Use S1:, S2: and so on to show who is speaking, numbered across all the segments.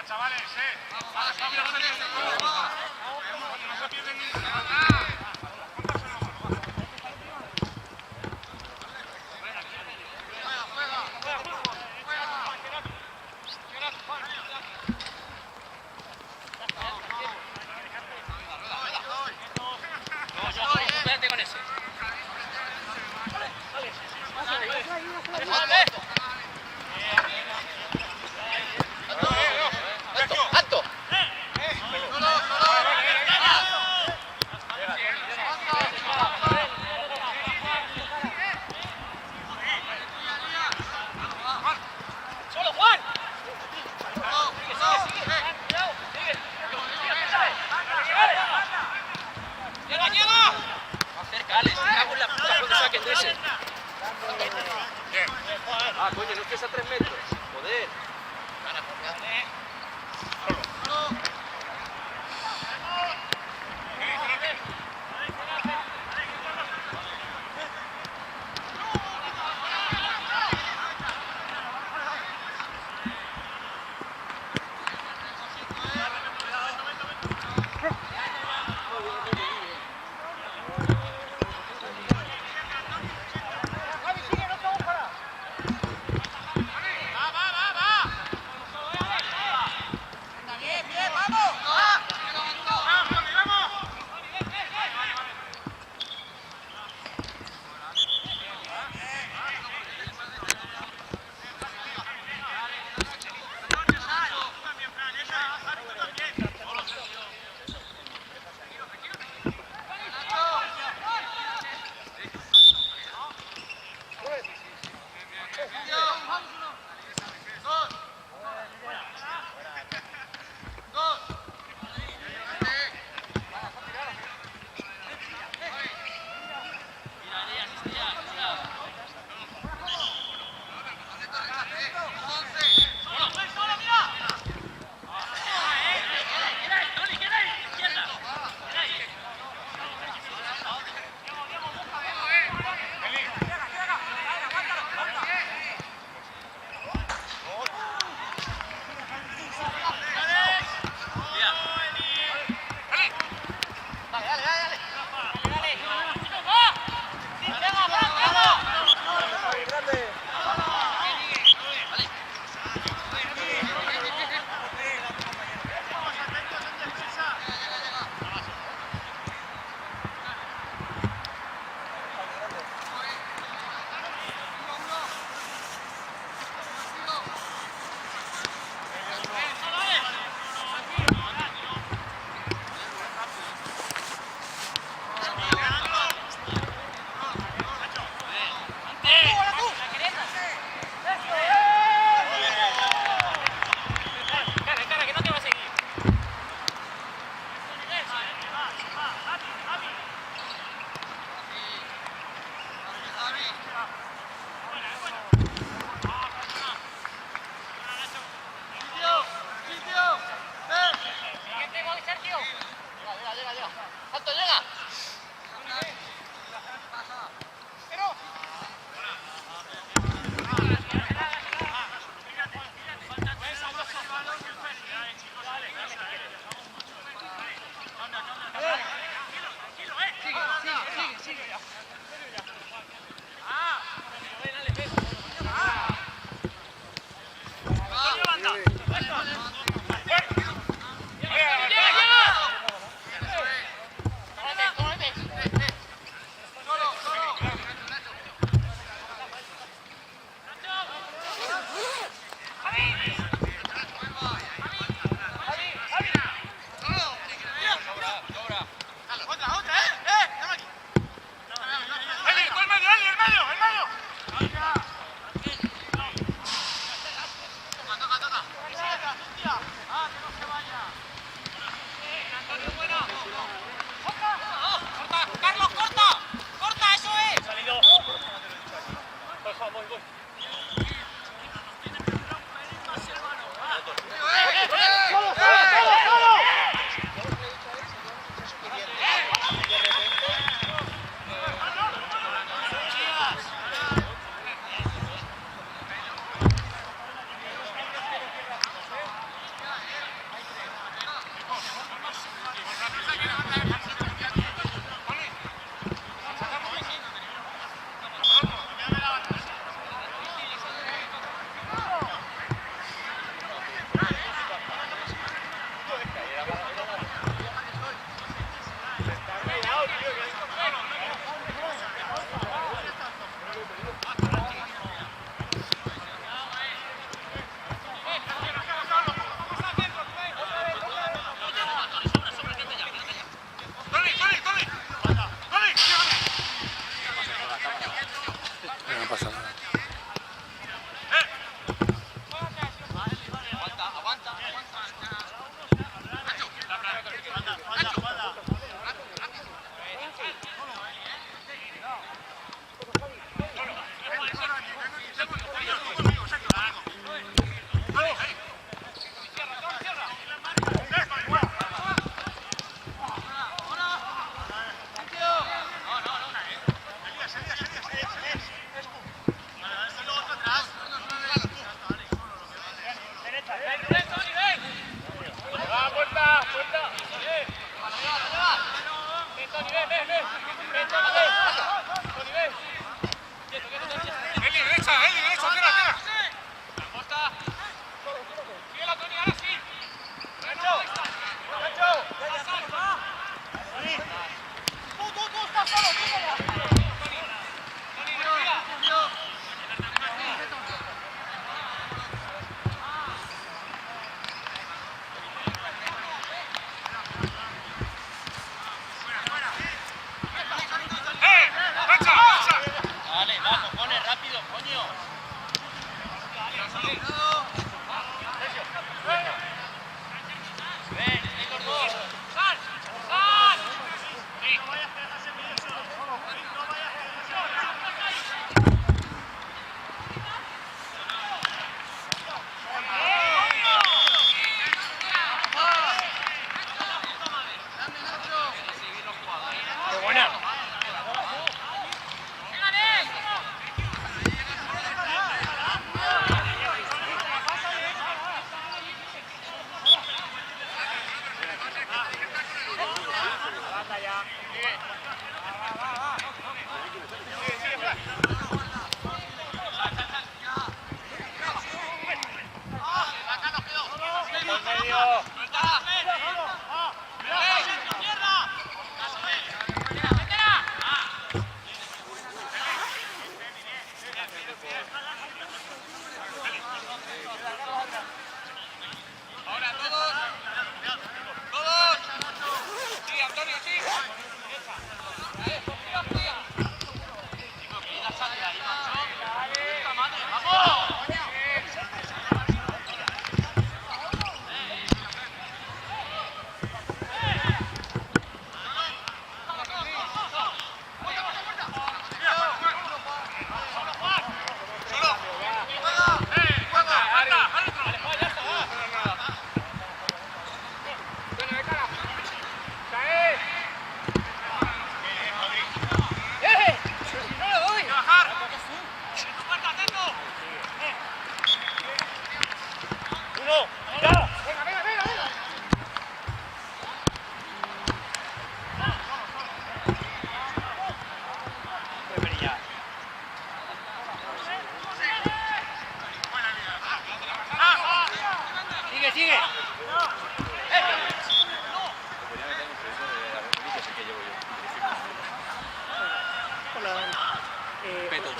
S1: chavales, no se pierden ni
S2: Espérate con ese. ¡Alto!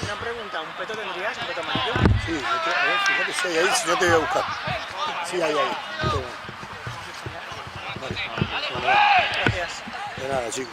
S2: Una pregunta, ¿un peto tendrías? ¿Un peto amarillo?
S3: Sí, a ver, fíjate si hay ahí, si no te voy a buscar. Sí, hay ahí.
S2: Gracias.
S3: De nada, chico.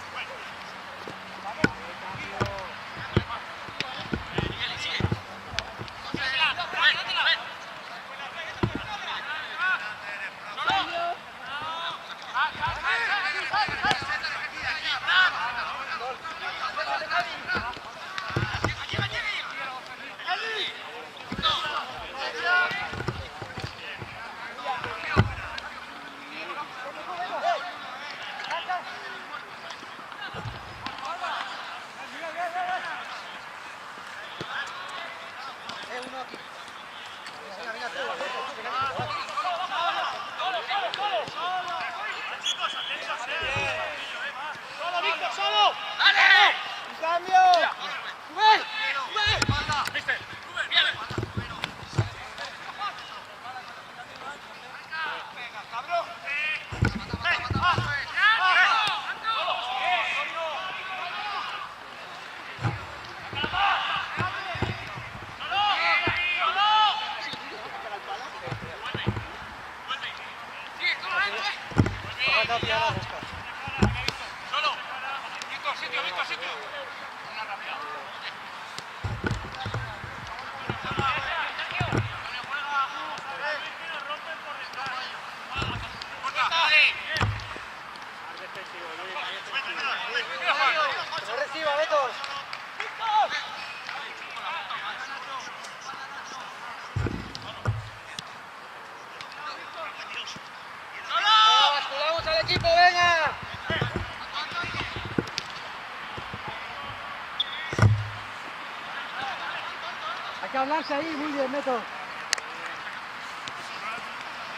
S2: Hay que hablarse ahí, muy bien, Neto.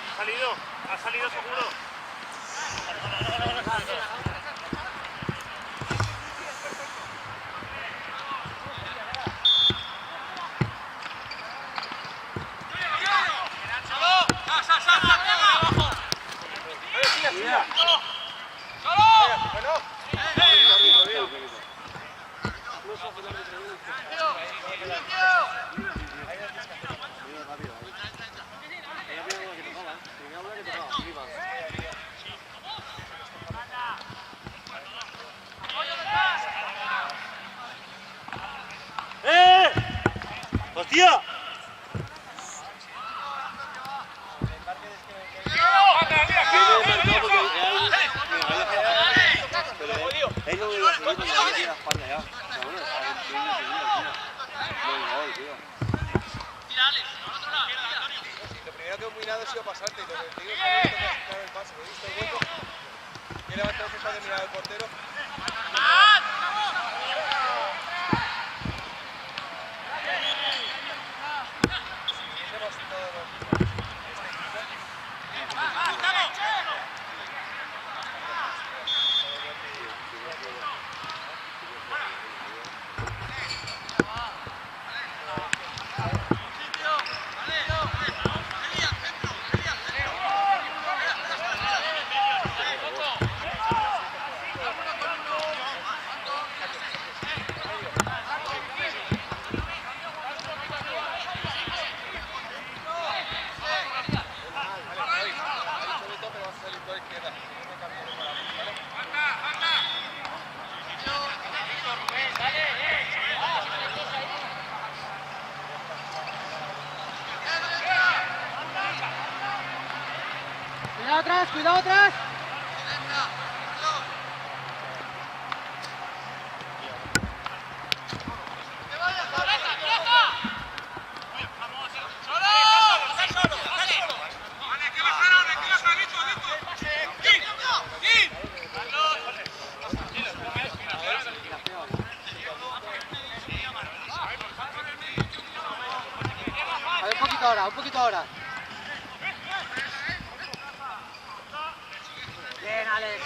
S1: Ha salido seguro.
S3: ¡Hostia!
S4: Lo primero que he mirado ha sido pasarte y lo que te digo es que no me ha el paso. He visto el hueco y he levantado esa de mirar al portero. salir por la izquierda. No me cambies por la derecha, ¿vale?
S2: Cuidado atrás, cuidado atrás. A ver, un poquito ahora. Bien, Alex.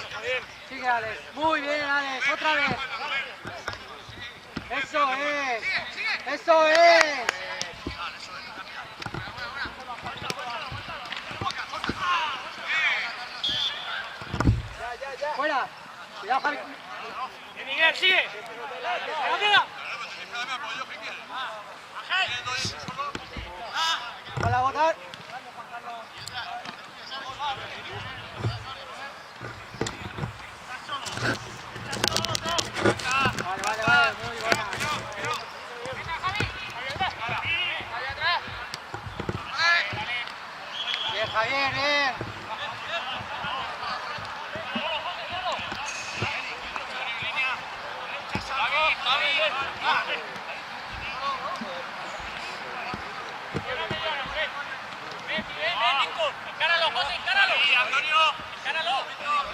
S2: Sigue, Alex. Muy bien, Alex. Otra vez. Eso es. Eso es. Fuera. Cuidado, Javi.
S1: Miguel, sigue.
S2: Con la botar. Vale, muy buena. Bien, Javier, bien.
S1: Encáralo, José, encáralo. Sí, Antonio. Encáralo.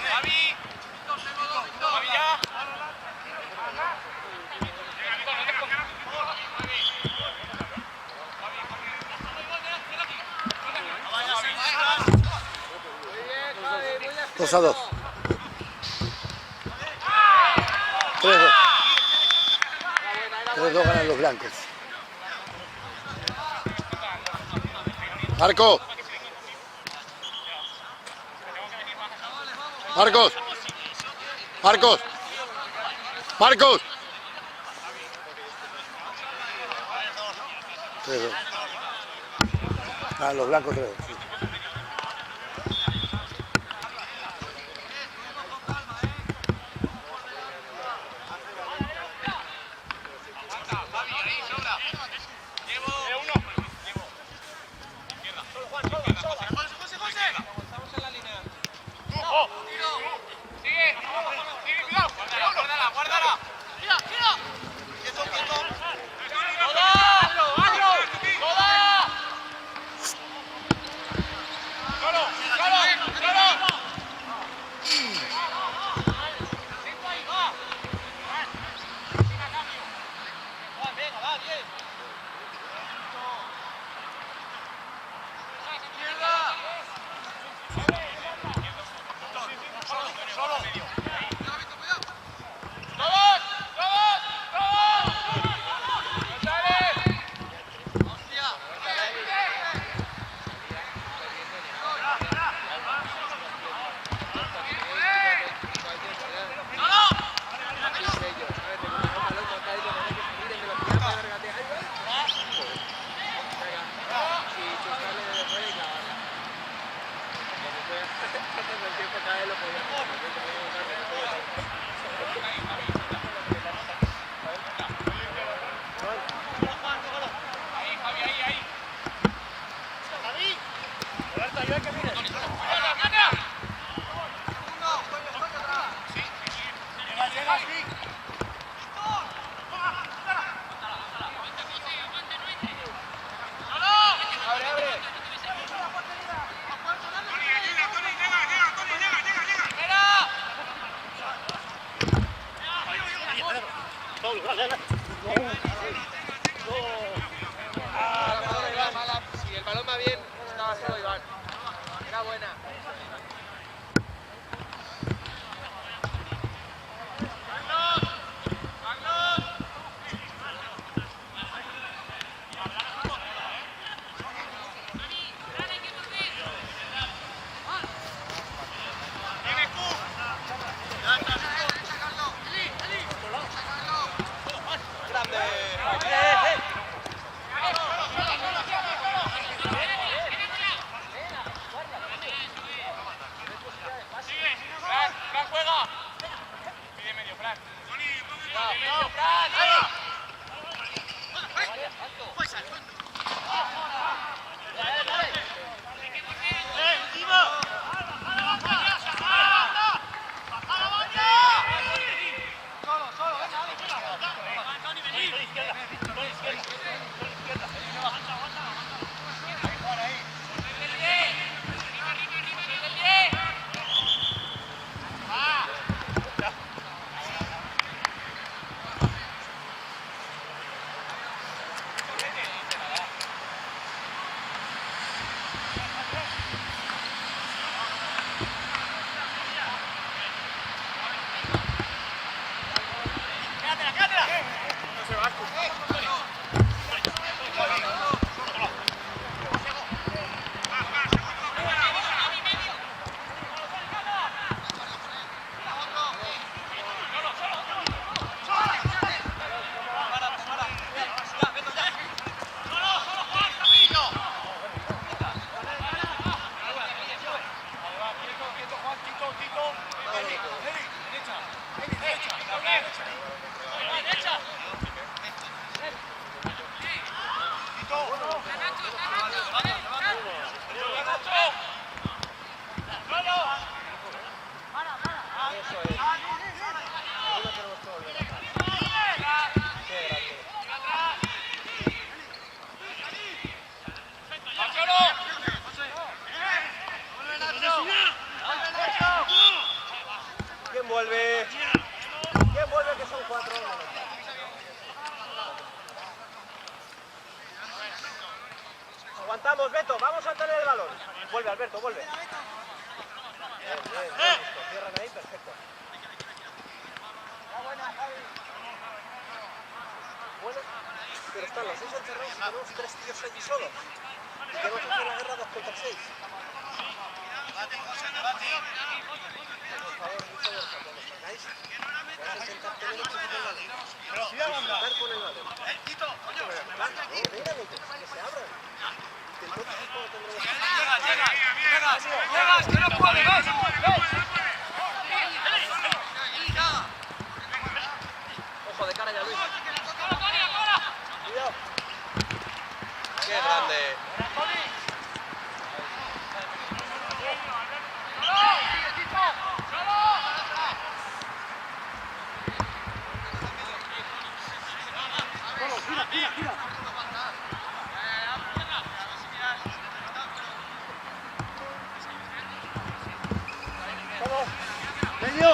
S1: Javi. Javi ya.
S3: Dos a dos. 3-2. 3-2 ganan los blancos. Marcos. Marcos. Marcos. Marcos. 3-2. Ganan los blancos 3-2. Sí.
S4: Si el balón va bien, estaba solo Iván. Era buena. ¿Quién vuelve? ¿Quién vuelve que son 4? Aguantamos, Beto, vamos a tener el balón. Vuelve, Alberto, vuelve. Bien, listo. Cierran ahí, perfecto. Bueno, pero están los 6 encerrados y tenemos 3 tíos allí solos. Y que vamos a hacer la guerra 2 contra 6. Por favor, mucho de cuando nos sacáis, vais a intentar tener mucho con el balón. Disfrutar con el balón. Venga, que se abran. Que entonces cuando tendremos...
S1: ¡Llegas! ¡Que no puede! ¡Ves!
S4: Ojo de cara ya, Luis. Cuidado. ¡Qué grande!
S2: Gira.
S3: Vamos. Medio.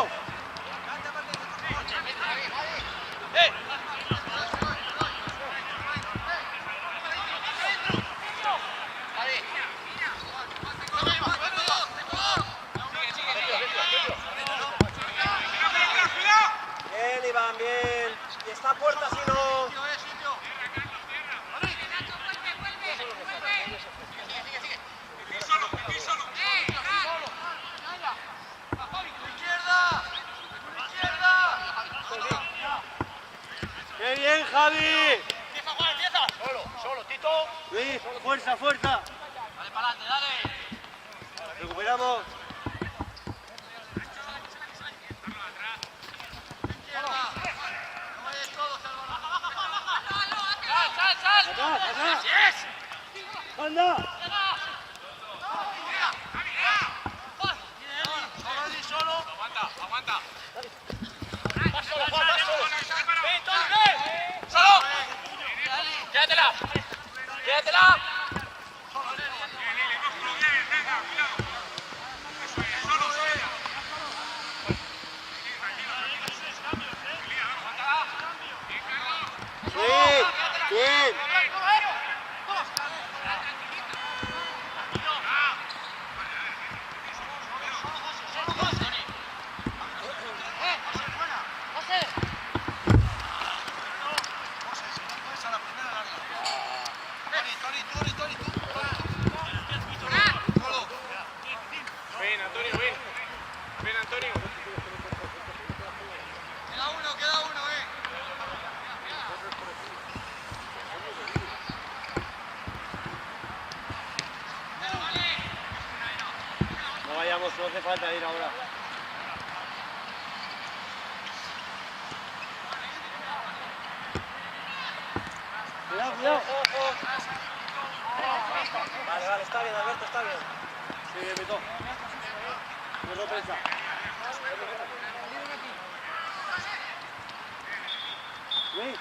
S4: Bien, Iván, bien. Y está puerta si no...
S3: ¡Qué bien, Javi!
S1: ¡Empieza! ¡Solo, Tito!
S3: Luis, fuerza.
S1: Dale para adelante, dale.
S3: Recuperamos.
S1: ¡Sal!
S3: Atrás.
S1: ¡Yes!
S3: ¡Anda!
S1: Solo. Aguanta. Vas solo. ¡Solo! ¡Quédatela!
S3: Bien.
S4: Ven, Antonio.
S1: Queda uno,
S3: No vayamos, no hace falta ir ahora. Cuidado.
S4: Vale, está bien, Alberto, está bien.
S3: Sí, Beto. No lo pensa. Luis.